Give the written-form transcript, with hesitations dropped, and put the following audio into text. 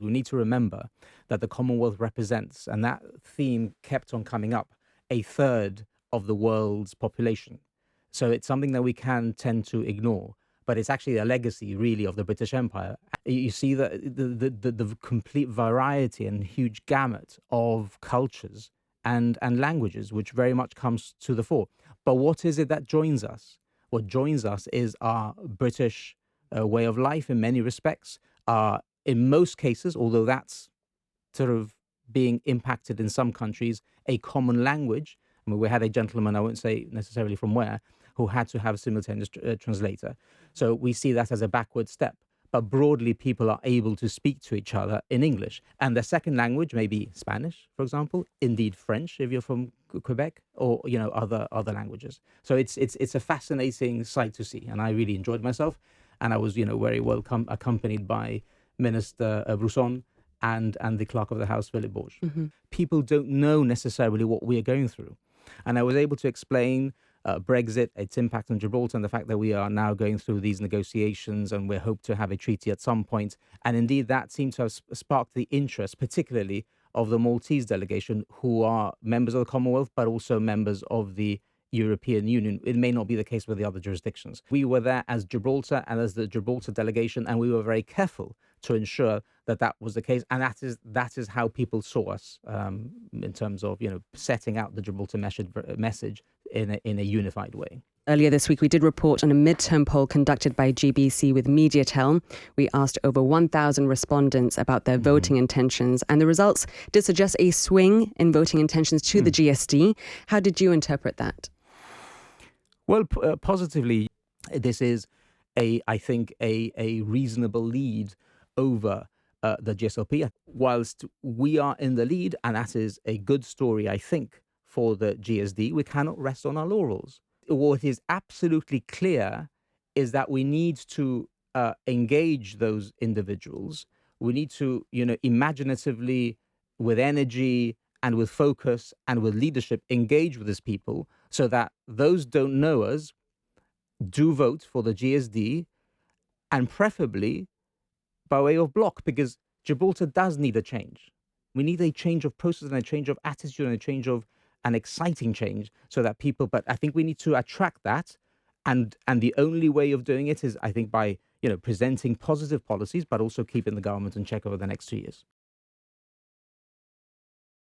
We need to remember that the Commonwealth represents, and that theme kept on coming up, a third of the world's population. So it's something that we can tend to ignore, but it's actually a legacy, really, of the British Empire. You see the complete variety and huge gamut of cultures and languages, which very much comes to the fore. But what is it that joins us? What joins us is our British way of life in many respects. In most cases, although that's sort of being impacted in some countries, a common language. I mean, we had a gentleman, I won't say necessarily from where, who had to have a simultaneous translator. So we see that as a backward step. But broadly, people are able to speak to each other in English. And the second language may be Spanish, for example, indeed French, if you're from Quebec, or other languages. So it's a fascinating sight to see, and I really enjoyed myself. And I was very well accompanied by Minister Bruzon and the Clerk of the House, Philip Borge. People don't know necessarily what we are going through. And I was able to explain Brexit, its impact on Gibraltar, and the fact that we are now going through these negotiations and we hope to have a treaty at some point. And indeed, that seemed to have sparked the interest, particularly of the Maltese delegation, who are members of the Commonwealth, but also members of the European Union. It may not be the case with the other jurisdictions. We were there as Gibraltar and as the Gibraltar delegation, and we were very careful to ensure that that was the case. And that is how people saw us in terms of setting out the Gibraltar message in a unified way. Earlier this week, we did report on a midterm poll conducted by GBC with Mediatel. We asked over 1,000 respondents about their voting intentions, and the results did suggest a swing in voting intentions to the GSD. How did you interpret that? Well, positively, this is I think a reasonable lead over the GSLP. Whilst we are in the lead, and that is a good story, I think, for the GSD, we cannot rest on our laurels. What is absolutely clear is that we need to engage those individuals. We need to, imaginatively, with energy and with focus and with leadership, engage with these people so that those don't know us do vote for the GSD, and preferably by way of block, because Gibraltar does need a change. We need a change of process and a change of attitude and a change of an exciting change so that but I think we need to attract that. And the only way of doing it is, I think, by, presenting positive policies, but also keeping the government in check over the next 2 years.